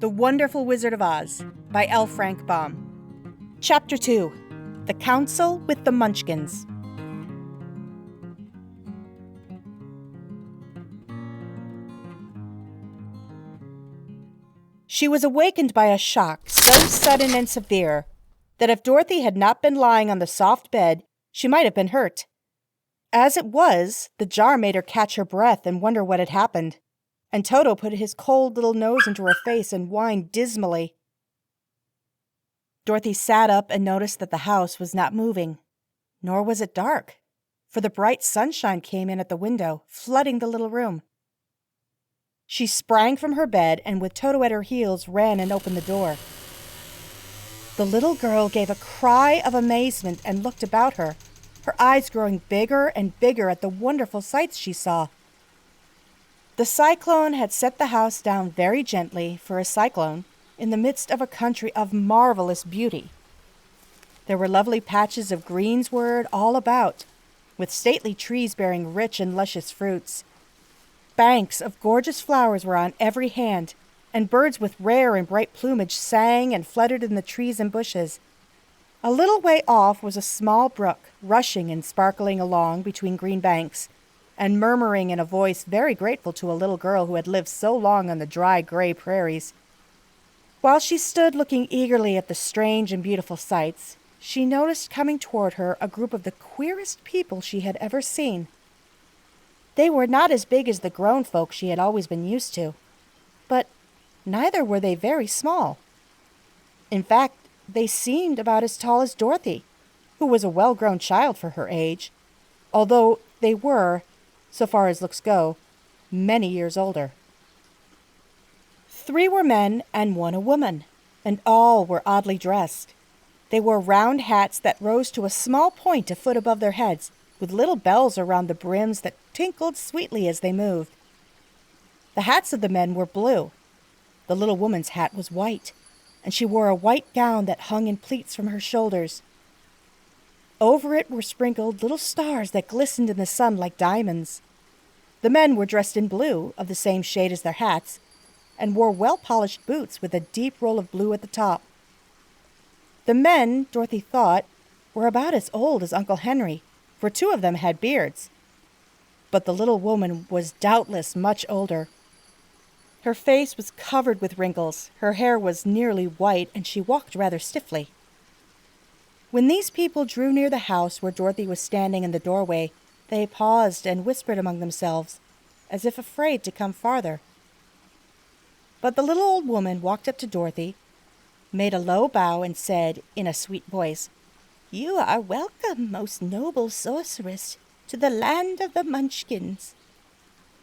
The Wonderful Wizard of Oz by L. Frank Baum. Chapter 2. The Council with the Munchkins. She was awakened by a shock so sudden and severe that if Dorothy had not been lying on the soft bed, she might have been hurt. As it was, the jar made her catch her breath and wonder what had happened, and Toto put his cold little nose into her face and whined dismally. Dorothy sat up and noticed that the house was not moving, nor was it dark, for the bright sunshine came in at the window, flooding the little room. She sprang from her bed and with Toto at her heels ran and opened the door. The little girl gave a cry of amazement and looked about her, her eyes growing bigger and bigger at the wonderful sights she saw. The cyclone had set the house down very gently for a cyclone in the midst of a country of marvelous beauty. There were lovely patches of greensward all about, with stately trees bearing rich and luscious fruits. Banks of gorgeous flowers were on every hand, and birds with rare and bright plumage sang and fluttered in the trees and bushes. A little way off was a small brook, rushing and sparkling along between green banks, and murmuring in a voice very grateful to a little girl who had lived so long on the dry, gray prairies. While she stood looking eagerly at the strange and beautiful sights, she noticed coming toward her a group of the queerest people she had ever seen. They were not as big as the grown folk she had always been used to, but neither were they very small. In fact, they seemed about as tall as Dorothy, who was a well-grown child for her age, although they were, so far as looks go, many years older. 3 were men and 1 a woman, and all were oddly dressed. They wore round hats that rose to a small point a foot above their heads, with little bells around the brims that tinkled sweetly as they moved. The hats of the men were blue. The little woman's hat was white, and she wore a white gown that hung in pleats from her shoulders. Over it were sprinkled little stars that glistened in the sun like diamonds. The men were dressed in blue, of the same shade as their hats, and wore well-polished boots with a deep roll of blue at the top. The men, Dorothy thought, were about as old as Uncle Henry, for 2 of them had beards. But the little woman was doubtless much older. Her face was covered with wrinkles, her hair was nearly white, and she walked rather stiffly. When these people drew near the house where Dorothy was standing in the doorway, they paused and whispered among themselves, as if afraid to come farther. But the little old woman walked up to Dorothy, made a low bow, and said in a sweet voice, "You are welcome, most noble sorceress, to the land of the Munchkins.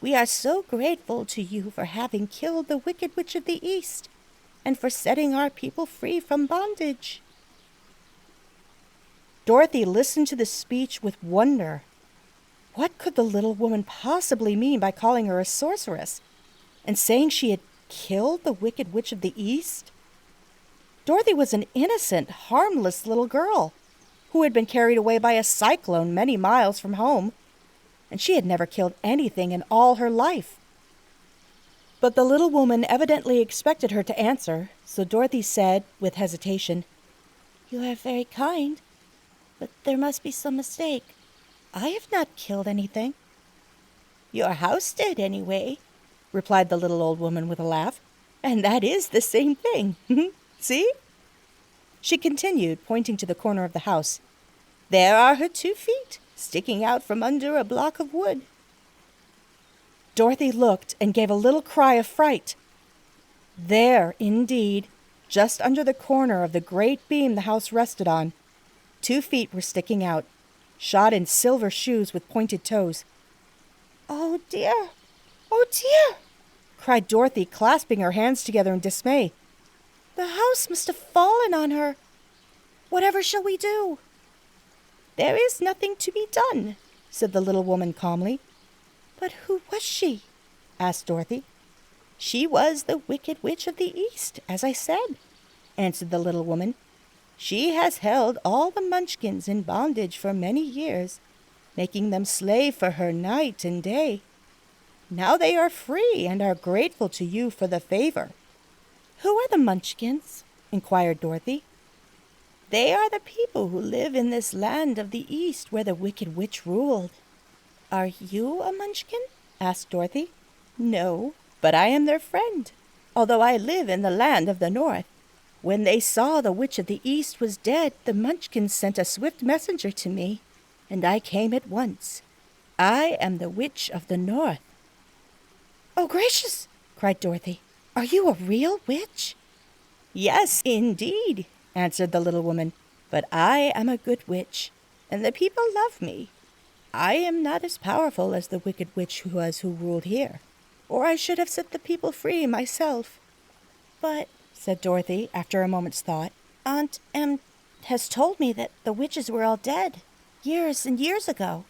We are so grateful to you for having killed the Wicked Witch of the East, and for setting our people free from bondage." Dorothy listened to the speech with wonder. What could the little woman possibly mean by calling her a sorceress, and saying she had killed the Wicked Witch of the East? Dorothy was an innocent, harmless little girl who had been carried away by a cyclone many miles from home, and she had never killed anything in all her life. But the little woman evidently expected her to answer, so Dorothy said, with hesitation, "You are very kind, but there must be some mistake. I have not killed anything." "Your house did, anyway," replied the little old woman with a laugh, "and that is the same thing. See?" She continued, pointing to the corner of the house. "There are her 2 feet, sticking out from under a block of wood." Dorothy looked and gave a little cry of fright. There, indeed, just under the corner of the great beam the house rested on, 2 feet were sticking out, shod in silver shoes with pointed toes. "Oh dear! Oh dear!" cried Dorothy, clasping her hands together in dismay. "The house must have fallen on her. Whatever shall we do?" "There is nothing to be done," said the little woman calmly. "But who was she?" asked Dorothy. "She was the Wicked Witch of the East, as I said," answered the little woman. "She has held all the Munchkins in bondage for many years, making them slave for her night and day. Now they are free and are grateful to you for the favor. "Who are the Munchkins?" inquired Dorothy. "They are the people who live in this land of the East where the Wicked Witch ruled." "Are you a Munchkin?" asked Dorothy. "No, but I am their friend, although I live in the land of the North. When they saw the Witch of the East was dead, the Munchkins sent a swift messenger to me, and I came at once. I am the Witch of the North." "Oh, gracious!" cried Dorothy. "Are you a real witch?" "Yes, indeed," answered the little woman. "But I am a good witch, and the people love me. I am not as powerful as the Wicked Witch who ruled here, or I should have set the people free myself." "But," said Dorothy, after a moment's thought, "Aunt Em has told me that the witches were all dead, years and years ago."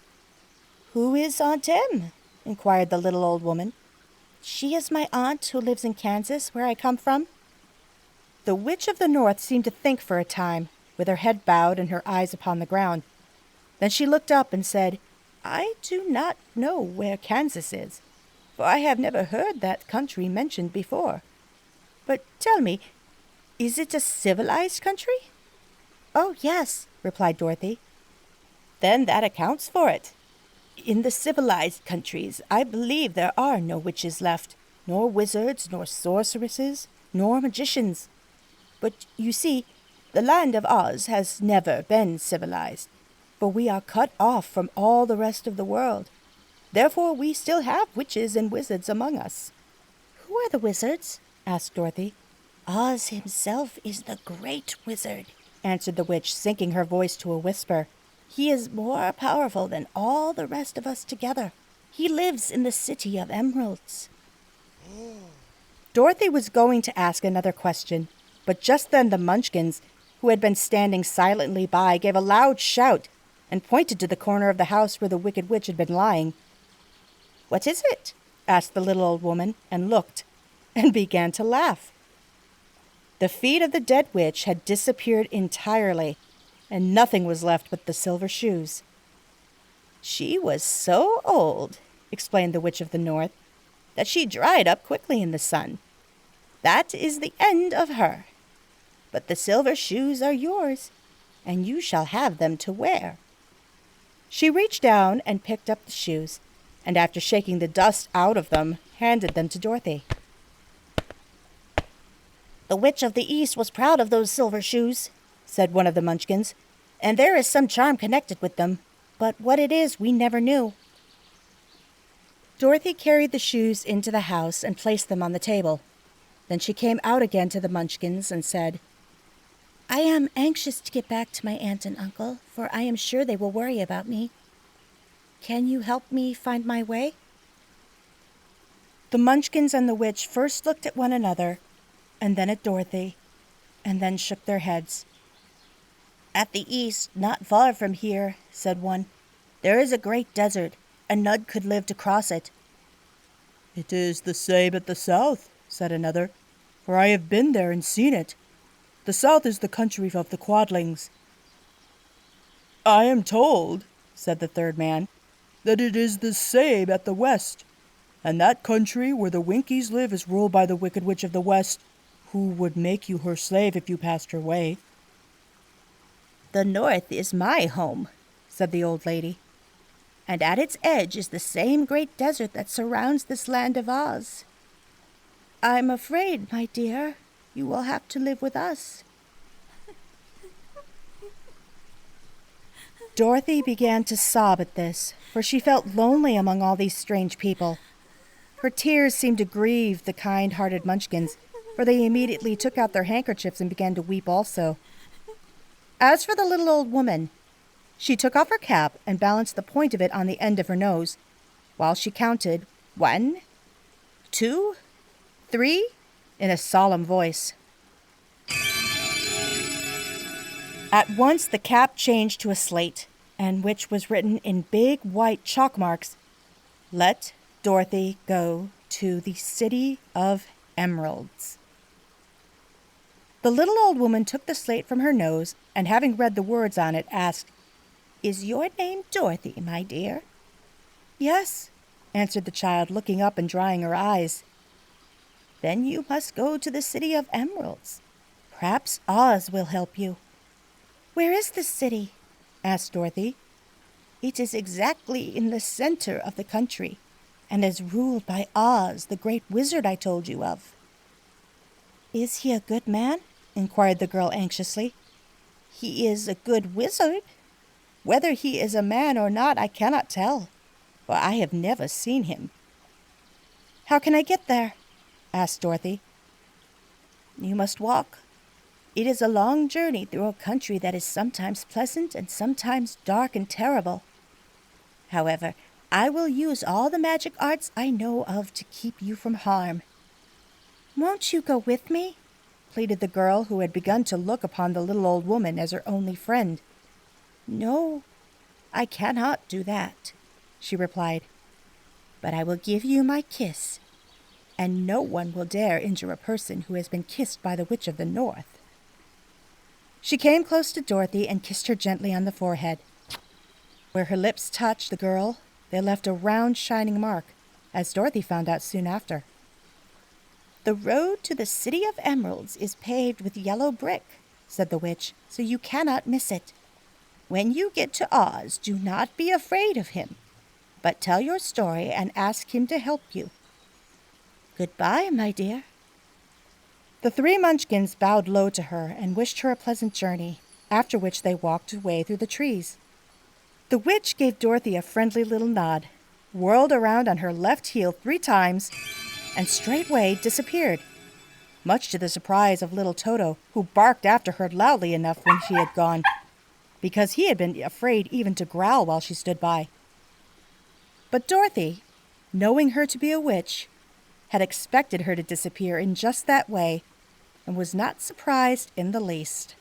"Who is Aunt Em?" inquired the little old woman. "She is my aunt who lives in Kansas, where I come from." The Witch of the North seemed to think for a time, with her head bowed and her eyes upon the ground. Then she looked up and said, "I do not know where Kansas is, for I have never heard that country mentioned before. But tell me, is it a civilized country?" "Oh, yes," replied Dorothy. "Then that accounts for it. In the civilized countries, I believe there are no witches left, nor wizards, nor sorceresses, nor magicians. But you see, the land of Oz has never been civilized, for we are cut off from all the rest of the world. Therefore, we still have witches and wizards among us." "Who are the wizards?" asked Dorothy. "Oz himself is the great wizard," answered the witch, sinking her voice to a whisper. "He is more powerful than all the rest of us together. He lives in the City of Emeralds." Dorothy was going to ask another question, but just then the Munchkins, who had been standing silently by, gave a loud shout and pointed to the corner of the house where the Wicked Witch had been lying. "What is it?" asked the little old woman, and looked, and began to laugh. The feet of the dead witch had disappeared entirely, and nothing was left but the silver shoes. "She was so old," explained the Witch of the North, "that she dried up quickly in the sun. That is the end of her. But the silver shoes are yours, and you shall have them to wear." She reached down and picked up the shoes, and after shaking the dust out of them, handed them to Dorothy. "The Witch of the East was proud of those silver shoes," said one of the Munchkins, "and there is some charm connected with them, but what it is we never knew." Dorothy carried the shoes into the house and placed them on the table. Then she came out again to the Munchkins and said, "I am anxious to get back to my aunt and uncle, for I am sure they will worry about me. Can you help me find my way?" The Munchkins and the witch first looked at one another, and then at Dorothy, and then shook their heads. "At the east, not far from here," said one, "there is a great desert, and none could live to cross it." "It is the same at the south," said another, "for I have been there and seen it. The south is the country of the Quadlings." "I am told," said the third man, "that it is the same at the west, and that country where the Winkies live is ruled by the Wicked Witch of the West, who would make you her slave if you passed her way." "The north is my home," said the old lady, "and at its edge is the same great desert that surrounds this land of Oz. I'm afraid, my dear, you will have to live with us." Dorothy began to sob at this, for she felt lonely among all these strange people. Her tears seemed to grieve the kind-hearted Munchkins, for they immediately took out their handkerchiefs and began to weep also. As for the little old woman, she took off her cap and balanced the point of it on the end of her nose, while she counted 1, 2, 3 in a solemn voice. At once the cap changed to a slate, on which was written in big white chalk marks, "Let Dorothy go to the City of Emeralds." The little old woman took the slate from her nose, and having read the words on it, asked, "Is your name Dorothy, my dear?" "Yes," answered the child, looking up and drying her eyes. Then you must go to the City of Emeralds. Perhaps Oz will help you." "Where is this city?" asked Dorothy. "It is exactly in the center of the country, and is ruled by Oz, the great wizard I told you of." "Is he a good man?" inquired the girl anxiously. "He is a good wizard. Whether he is a man or not, I cannot tell, for I have never seen him." "How can I get there?" asked Dorothy. "You must walk. It is a long journey through a country that is sometimes pleasant and sometimes dark and terrible. However, I will use all the magic arts I know of to keep you from harm." "Won't you go with me?" pleaded the girl, who had begun to look upon the little old woman as her only friend. "No, I cannot do that," she replied. "But I will give you my kiss, and no one will dare injure a person who has been kissed by the Witch of the North." She came close to Dorothy and kissed her gently on the forehead. Where her lips touched the girl, they left a round, shining mark, as Dorothy found out soon after. "The road to the City of Emeralds is paved with yellow brick," said the witch, "so you cannot miss it. When you get to Oz, do not be afraid of him, but tell your story and ask him to help you. Goodbye, my dear." The three Munchkins bowed low to her and wished her a pleasant journey, after which they walked away through the trees. The witch gave Dorothy a friendly little nod, whirled around on her left heel 3 times, and straightway disappeared, much to the surprise of little Toto, who barked after her loudly enough when she had gone, because he had been afraid even to growl while she stood by. But Dorothy, knowing her to be a witch, had expected her to disappear in just that way, and was not surprised in the least.